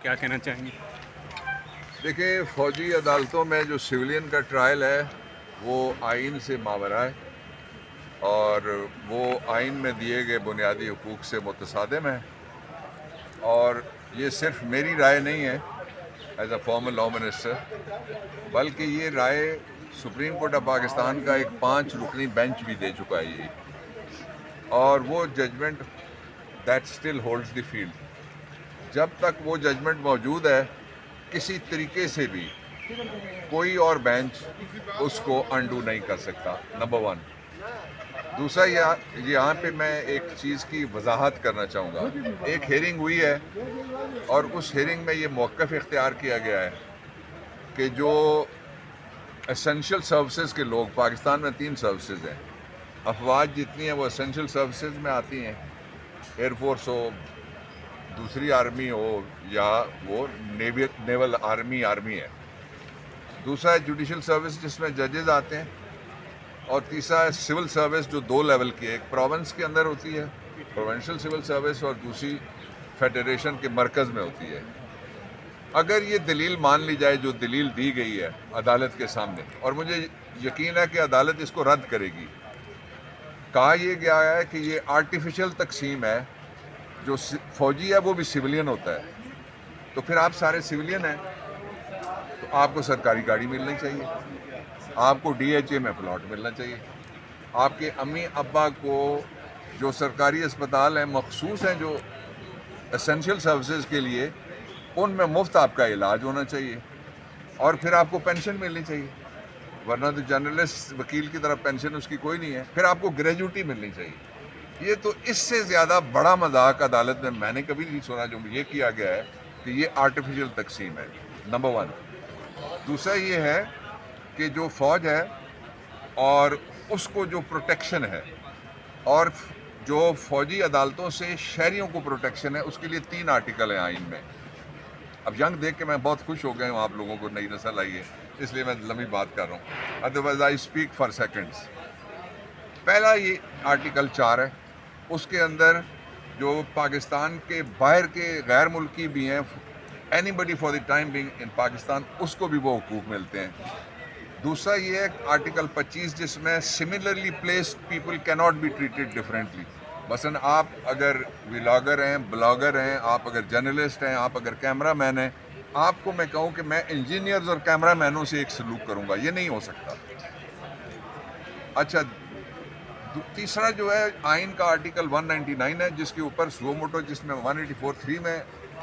کیا کہنا چاہیں گے؟ دیکھیں، فوجی عدالتوں میں جو سویلین کا ٹرائل ہے وہ آئین سے ماورا ہے اور وہ آئین میں دیے گئے بنیادی حقوق سے متصادم ہے، اور یہ صرف میری رائے نہیں ہے as a former law minister, بلکہ یہ رائے سپریم کورٹ آف پاکستان کا ایک 5 رکنی بینچ بھی دے چکا ہے یہ، اور وہ judgement that still holds the field. جب تک وہ ججمنٹ موجود ہے، کسی طریقے سے بھی کوئی اور بینچ اس کو انڈو نہیں کر سکتا، نمبر 1۔ دوسرا، یہاں پہ میں ایک چیز کی وضاحت کرنا چاہوں گا۔ ایک ہیئرنگ ہوئی ہے اور اس ہیئرنگ میں یہ موقف اختیار کیا گیا ہے کہ جو اسینشل سروسز کے لوگ، پاکستان میں 3 سروسز ہیں، افواج جتنی ہیں وہ اسینشل سروسز میں آتی ہیں، ایئر فورس ہو، دوسری آرمی ہو، یا وہ نیول آرمی ہے۔ دوسرا ہے جوڈیشل سروس جس میں ججز آتے ہیں، اور تیسرا ہے سول سروس جو 2 لیول کی ہے، ایک پروونس کے اندر ہوتی ہے پروونشل سول سروس، اور دوسری فیڈریشن کے مرکز میں ہوتی ہے۔ اگر یہ دلیل مان لی جائے جو دلیل دی گئی ہے عدالت کے سامنے، اور مجھے یقین ہے کہ عدالت اس کو رد کرے گی، کہا یہ گیا ہے کہ یہ آرٹیفیشل تقسیم ہے، جو فوجی ہے وہ بھی سویلین ہوتا ہے، تو پھر آپ سارے سویلین ہیں، تو آپ کو سرکاری گاڑی ملنی چاہیے، آپ کو ڈی ایچ اے میں پلاٹ ملنا چاہیے، آپ کے امی ابا کو جو سرکاری اسپتال ہیں مخصوص ہیں جو اسینشل سروسز کے لیے، ان میں مفت آپ کا علاج ہونا چاہیے، اور پھر آپ کو پینشن ملنی چاہیے، ورنہ تو جرنلسٹ وکیل کی طرح پینشن اس کی کوئی نہیں ہے، پھر آپ کو گریجوٹی ملنی چاہیے۔ یہ تو اس سے زیادہ بڑا مذاق عدالت میں نے کبھی نہیں سنا جو یہ کیا گیا ہے کہ یہ آرٹیفیشل تقسیم ہے، نمبر 1۔ دوسرا یہ ہے کہ جو فوج ہے اور اس کو جو پروٹیکشن ہے، اور جو فوجی عدالتوں سے شہریوں کو پروٹیکشن ہے، اس کے لیے 3 آرٹیکل ہیں آئین میں۔ اب ینگ دیکھ کے میں بہت خوش ہو گیا ہوں، آپ لوگوں کو نئی نسل آئی ہے، اس لیے میں لمبی بات کر رہا ہوں، otherwise I speak for seconds. پہلا یہ آرٹیکل 4 ہے، اس کے اندر جو پاکستان کے باہر کے غیر ملکی بھی ہیں، anybody for the time being in Pakistan, اس کو بھی وہ حقوق ملتے ہیں۔ دوسرا یہ ہے آرٹیکل 25 جس میں سملرلی پلیسڈ پیپل کی ناٹ بی ٹریٹڈ ڈفرینٹلی۔ مثلاً آپ اگر ولاگر ہیں، بلاگر ہیں، آپ اگر جرنلسٹ ہیں، آپ اگر کیمرہ مین ہیں، آپ کو میں کہوں کہ میں انجینئرز اور کیمرہ مینوں سے ایک سلوک کروں گا، یہ نہیں ہو سکتا۔ اچھا، تیسرا جو ہے آئین کا آرٹیکل 199 ہے، جس کے اوپر سو موٹو، جس میں 184(3) میں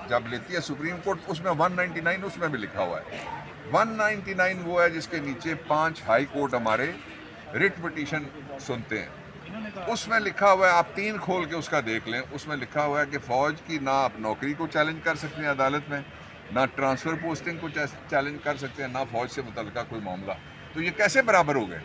جب لیتی ہے سپریم کورٹ، اس میں 199 اس میں بھی لکھا ہوا ہے۔ 199 وہ ہے جس کے نیچے 5 ہائی کورٹ ہمارے رٹ پٹیشن سنتے ہیں، اس میں لکھا ہوا ہے، آپ 3 کھول کے اس کا دیکھ لیں، اس میں لکھا ہوا ہے کہ فوج کی نہ آپ نوکری کو چیلنج کر سکتے ہیں عدالت میں، نہ ٹرانسفر پوسٹنگ کو چیلنج کر سکتے ہیں، نہ فوج سے متعلقہ کوئی معاملہ۔ تو یہ کیسے برابر ہو گئے؟